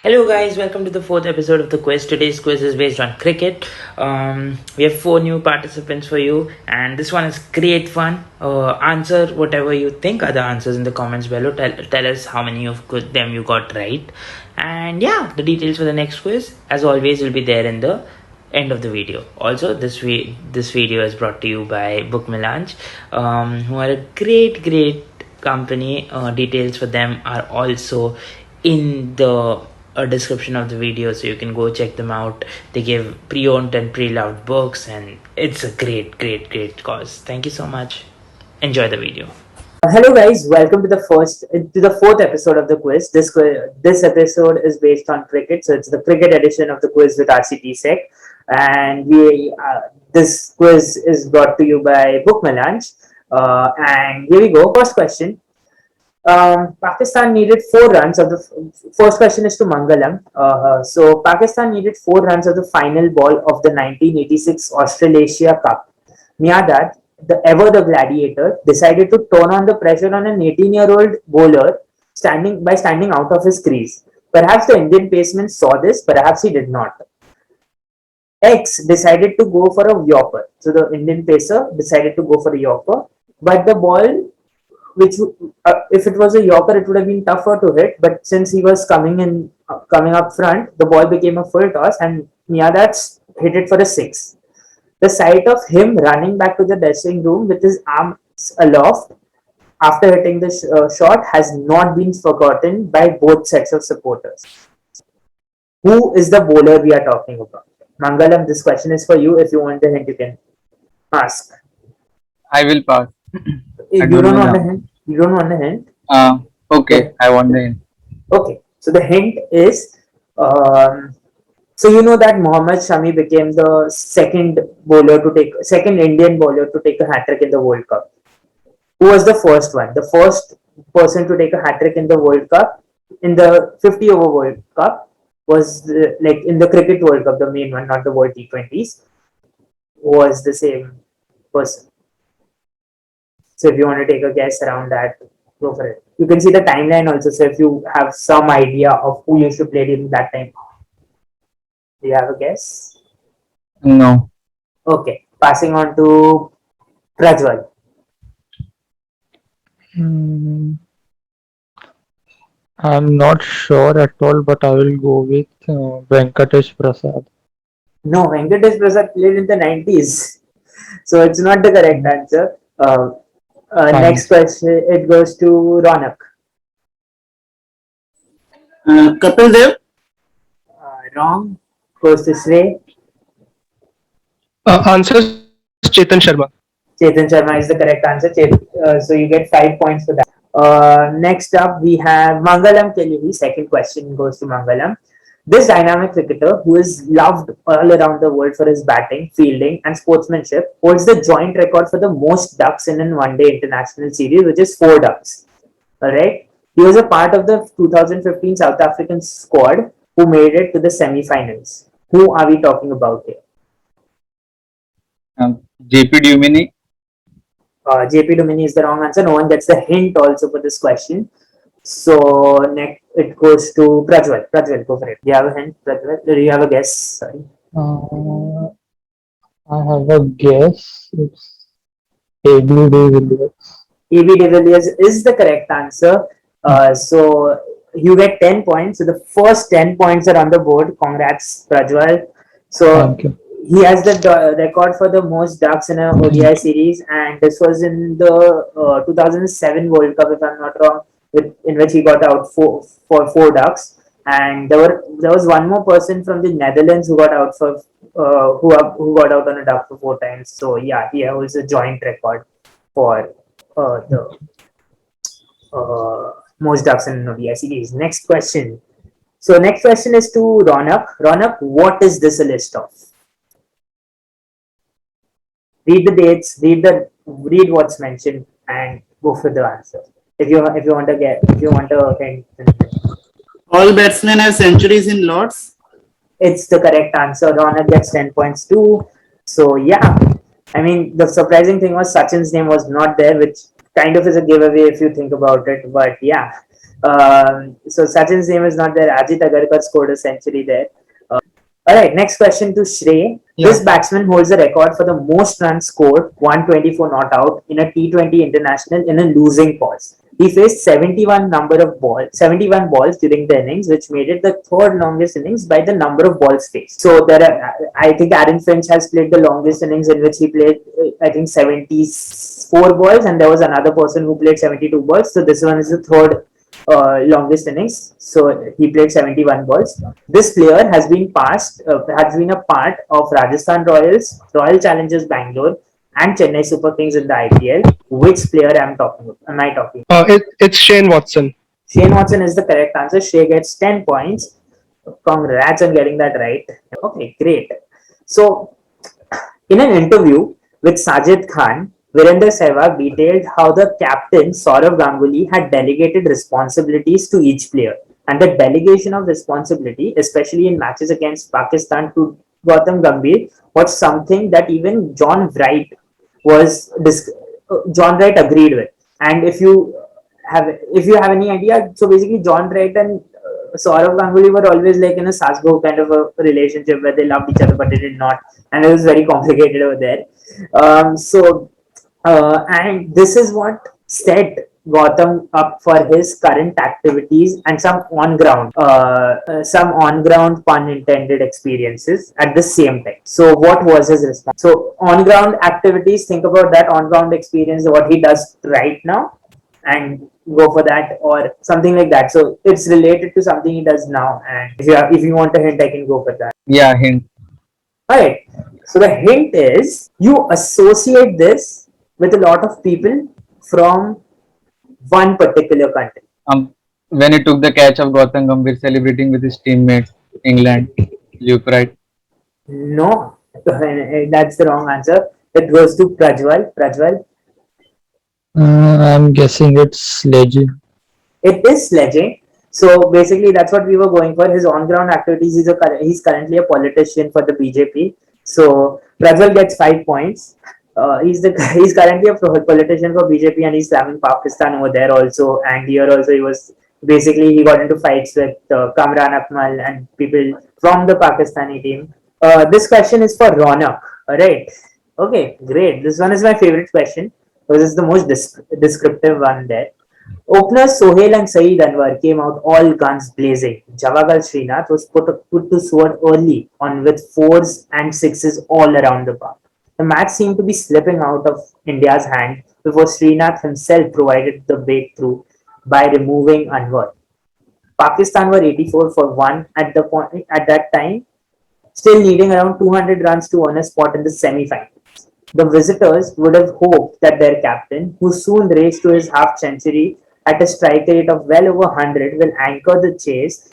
Hello guys, welcome to the fourth episode of the quiz. Today's quiz is based on cricket. We have four new participants for you, and this one is great fun. Answer whatever you think are the answers in the comments below. Tell us how many of them you got right, and yeah, the details for the next quiz, as always, will be there in the end of the video. Also, this video is brought to you by Book Mélange, who are a great company. Details for them are also in the description of the video, so you can go check them out. They give pre-owned and pre-loved books, and it's a great cause. Thank you so much. Enjoy the video. Hello guys, welcome to the fourth episode of the quiz. This episode is based on cricket, so it's the cricket edition of the quiz with RCTSEC, and this quiz is brought to you by Book Mélange. And here we go. First question. Pakistan needed 4 runs of the first question is to Mangalam. So Pakistan needed 4 runs of the final ball of the 1986 Australasia Cup. Miadad, the gladiator, decided to turn on the pressure on an 18-year-old bowler standing out of his crease. Perhaps the Indian paceman saw this, perhaps he did not. X decided to go for a Yorker. So the Indian pacer decided to go for a Yorker, but the ball, which if it was a Yorker, it would have been tougher to hit. But since he was coming up front, the ball became a full toss, and Miadad hit it for a 6. The sight of him running back to the dressing room with his arms aloft after hitting the shot has not been forgotten by both sets of supporters. Who is the bowler we are talking about? Mangalam, this question is for you. If you want the hint, you can ask. I will pass. You don't want the hint? You don't want the hint? Okay, I want the hint. Okay, so the hint is, so you know that Mohammad Shami became the second Indian bowler to take a hat trick in the World Cup. Who was the first one? The first person to take a hat trick in the World Cup, in the 50 over World Cup, was in the Cricket World Cup, the main one, not the World T20s, was the same person. So if you want to take a guess around that, go for it. You can see the timeline also, so if you have some idea of who used to play during that time. Do you have a guess? No. Okay, passing on to Prajwal. I'm not sure at all, but I will go with Venkatesh Prasad. No, Venkatesh Prasad played in the 90s. So it's not the correct answer. Next question, it goes to Ronak. Kapil Dev. Wrong. Goes to Shrey. Answer Chetan Sharma. Chetan Sharma is the correct answer. So you get 5 points for that. Next up, we have Mangalam Kelly. Second question goes to Mangalam. This dynamic cricketer, who is loved all around the world for his batting, fielding, and sportsmanship, holds the joint record for the most ducks in a one-day international series, which is 4 ducks. All right. He was a part of the 2015 South African squad who made it to the semi-finals. Who are we talking about here? JP Dumini. JP Dumini is the wrong answer. No one gets the hint also for this question. So next it goes to Prajwal. Prajwal, go for it. Do you have a hint, Prajwal? Do you have a guess? Sorry. I have a guess. It's AB de Villiers. AB de Villiers is the correct answer. So you get 10 points. So the first 10 points are on the board. Congrats, Prajwal. So Thank you. he has the record for the most ducks in a ODI series, and this was in the 2007 World Cup, if I'm not wrong, in which he got out for 4 ducks. And there was one more person from the Netherlands who got out for who got out on a duck for 4 times. So yeah, he holds a joint record for the most ducks in an ODI series. Next question. So next question is to Ronak. Ronak, what is this a list of? Read the dates, read what's mentioned, and go for the answer. If you want to hint. All batsmen have centuries in Lords. It's the correct answer. Ronak gets 10 points too. So yeah, I mean, the surprising thing was Sachin's name was not there, which kind of is a giveaway if you think about it. But yeah, So Sachin's name is not there. Ajit Agarkar scored a century there. All right, next question to Shrey. This batsman holds the record for the most runs scored, 124 not out, in a T20 international in a losing pause. He faced 71 balls during the innings, which made it the third longest innings by the number of balls faced. So there are, I think Aaron Finch has played the longest innings in which he played, I think 74 balls, and there was another person who played 72 balls. So this one is the third longest innings. So he played 71 balls. This player has been a part of Rajasthan Royals, Royal Challengers Bangalore, and Chennai Super Kings in the IPL. Which player am I talking? It's Shane Watson. Shane Watson is the correct answer. Shay gets 10 points. Congrats on getting that right. Okay, great. So, in an interview with Sajid Khan, Virender Sehwag detailed how the captain Saurav Ganguly had delegated responsibilities to each player. And the delegation of responsibility, especially in matches against Pakistan, to Gautam Gambhir was something that even John Wright agreed with. And if you have any idea, so basically John Wright and Saurav Ganguly were always like in a Sasgo kind of a relationship where they loved each other but they did not, and it was very complicated over there. And this is what set Gautam up for his current activities and some on ground pun intended experiences at the same time. So, what was his response? So, on ground activities, think about that on ground experience, what he does right now, and go for that or something like that. So, it's related to something he does now. And if you want a hint, I can go for that. Yeah, hint. Alright, so the hint is you associate this with a lot of people from one particular country. When he took the catch of Gautam Gambhir celebrating with his teammate, England, Luke Wright. No, that's the wrong answer. It goes to Prajwal. Prajwal. I'm guessing it's sledging. It is sledging. So basically, that's what we were going for. His on-ground activities. He's currently a politician for the BJP. So Prajwal gets 5 points. He's currently a politician for BJP and he's slamming Pakistan over there also. And here also he got into fights with Kamran Akmal and people from the Pakistani team. This question is for Ronak. Alright. Okay, great. This one is my favorite question because it's the most descriptive one there. Openers Sohail and Saeed Anwar came out all guns blazing. Javagal Srinath was put to sword early on with 4s and 6s all around the park. The match seemed to be slipping out of India's hand before Srinath himself provided the breakthrough by removing Anwar. Pakistan were 84 for 1 at that time, still needing around 200 runs to earn a spot in the semi-finals. The visitors would have hoped that their captain, who soon raced to his half-century at a strike rate of well over 100, will anchor the chase.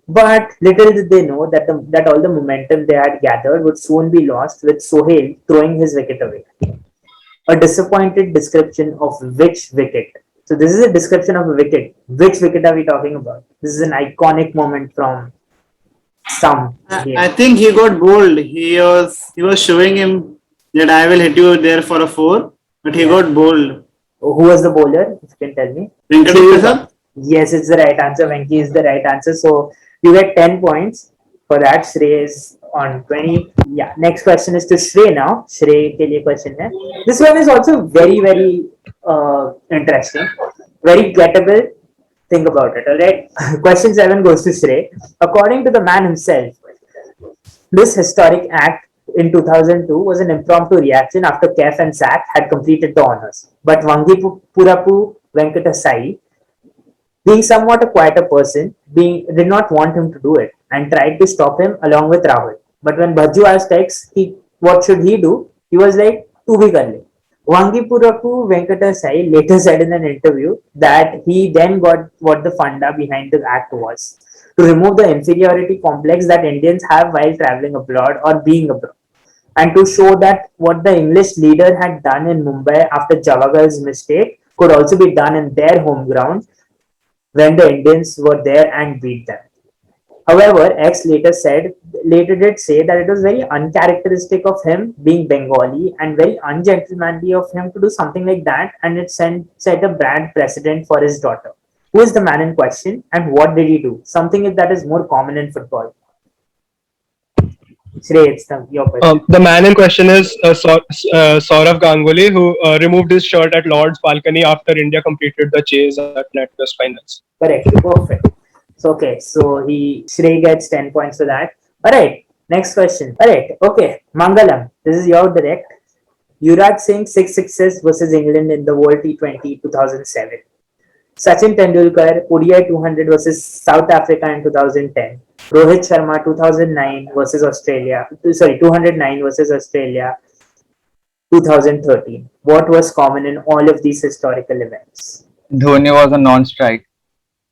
But little did they know that all the momentum they had gathered would soon be lost with Sohail throwing his wicket away. A disappointed description of which wicket. So this is a description of a wicket. Which wicket are we talking about? This is an iconic moment from some game. I think he got bold. He was showing him that I will hit you there for a 4, but he got bold. Who was the bowler? If you can tell me. Venkatesh Prasad? Yes, it's the right answer. Venki is the right answer. So you get 10 points for that. Shrey is on 20. Yeah. Next question is to Shrey now. Shrey ke liye question hai. This one is also very, very interesting. Very gettable. Think about it. Alright. Question 7 goes to Shrey. According to the man himself, this historic act in 2002 was an impromptu reaction after KEF and SAC had completed the honors. But Vangi Purapu Venkatasai, being somewhat a quieter person, did not want him to do it and tried to stop him along with Rahul. But when Bhaju asked X, what should he do? He was like, "Tu bhi kar le." Vangi Purapu Venkatasai later said in an interview that he then got what the funda behind the act was. To remove the inferiority complex that Indians have while traveling abroad or being abroad. And to show that what the English leader had done in Mumbai after Javagal's mistake could also be done in their home ground when the Indians were there and beat them. However, X later did say that it was very uncharacteristic of him being Bengali and very ungentlemanly of him to do something like that, and it set a bad precedent for his daughter. Who is the man in question and what did he do? Something that is more common in football. Shrey, it's your question. The man in question is Saurav Ganguly, who removed his shirt at Lord's balcony after India completed the chase at NatWest finals. Correct. Perfect. So, okay. So, Shrey gets 10 points for that. Alright. Next question. Alright. Okay. Mangalam. This is your direct. Yuvraj Singh 6 sixes versus England in the World T20 2007. Sachin Tendulkar ODI 200 versus South Africa in 2010. Rohit Sharma 2009 versus Australia. Sorry, 209 versus Australia 2013. What was common in all of these historical events? Dhoni was a non-strike.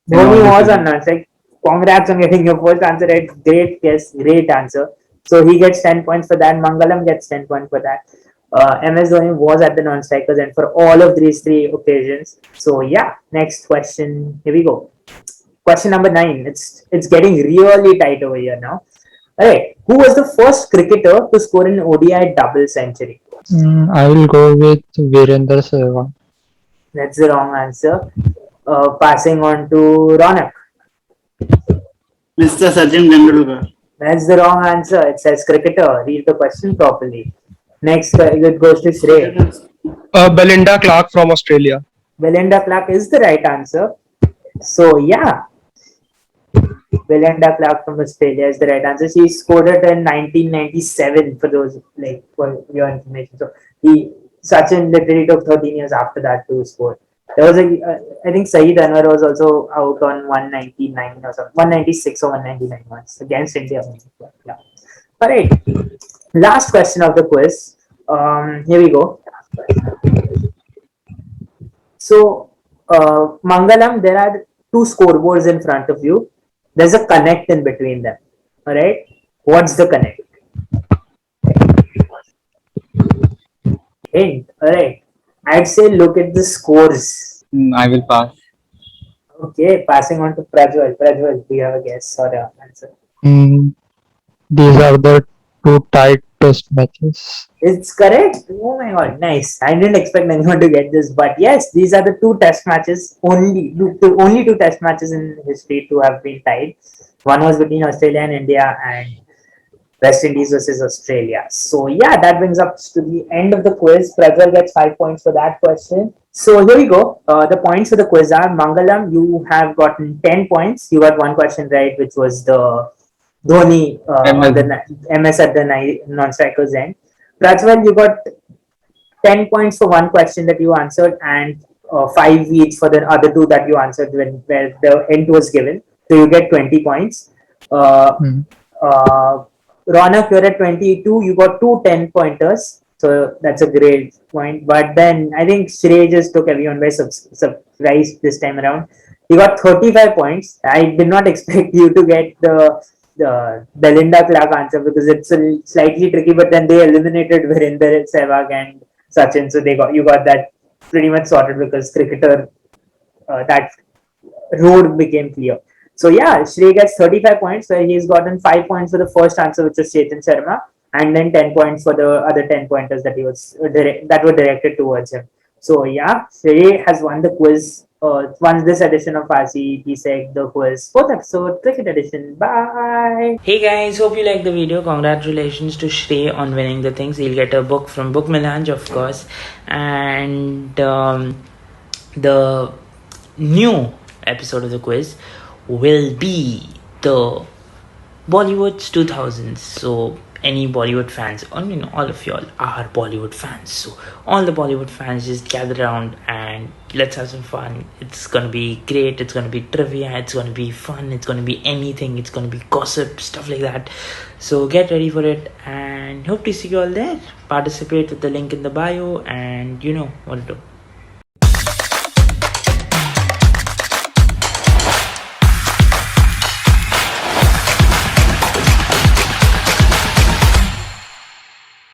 Dhoni was a non-strike. Congrats on getting your first answer right. Great guess, great answer. So he gets 10 points for that. Mangalam gets 10 points for that. MS Dhoni was at the non-strikers and for all of these three occasions. So yeah, next question. Here we go. Question number 9. It's getting really tight over here now. Alright, who was the first cricketer to score an ODI double century? I will go with Virender Sehwag. That's the wrong answer. Passing on to Ronak. Mr. Sachin Tendulkar. That's the wrong answer. It says cricketer. Read the question properly. Next, it goes to Shrey. Belinda Clark from Australia. Belinda Clark is the right answer. So yeah, Belinda Clark from Australia is the right answer. She scored it in 1997 for those for your information. So Sachin literally took 13 years after that to score. There was I think Saeed Anwar was also out on 199 or something, 196 or 199 once against India. Yeah. All right. Last question of the quiz. Here we go. So, Mangalam, there are two scoreboards in front of you. There's a connect in between them. All right. What's the connect? Hint. All right. I'd say look at the scores. I will pass. Okay. Passing on to Prajwal. Prajwal, do you have a guess or an answer? These are the two tight test matches. It's correct. Oh my god, nice. I didn't expect anyone to get this, but yes, these are the two test matches, only two test matches in history to have been tied. One was between Australia and India, and West Indies versus Australia. So yeah, that brings us to the end of the quiz. Prajwal gets 5 points for that question. So here we go. The points for the quiz are: Mangalam, you have gotten 10 points. You got one question right, which was the Dhoni on the MS at the non-strikers end. Prajwal, you got 10 points for one question that you answered and 5 each for the other two that you answered where the hint was given. So you get 20 points. Ronak, you're at 22. You got two 10-pointers. So that's a great point. But then I think Shrey just took everyone by surprise this time around. You got 35 points. I did not expect you to get the Belinda Clark answer because it's slightly tricky, but then they eliminated Virender Sehwag and Sachin, so you got that pretty much sorted because cricketer that road became clear. So yeah, Shrey gets 35 points where he's gotten 5 points for the first answer, which was Chetan Sharma, and then 10 points for the other 10 pointers that that were directed towards him. So yeah, Shrey has won the quiz. Won this edition of RCTSEC, the quiz 4th episode, cricket edition. Bye. Hey guys, hope you liked the video. Congratulations to Shrey on winning the things. He'll get a book from Book Mélange, of course, and the new episode of the quiz will be the Bollywood's 2000s. So any Bollywood fans, all of y'all are Bollywood fans, so all the Bollywood fans just gather around and let's have some fun. It's gonna be great. It's gonna be trivia, it's gonna be fun, it's gonna be anything, it's gonna be gossip, stuff like that. So get ready for it and hope to see you all there. Participate with the link in the bio and you know what to do.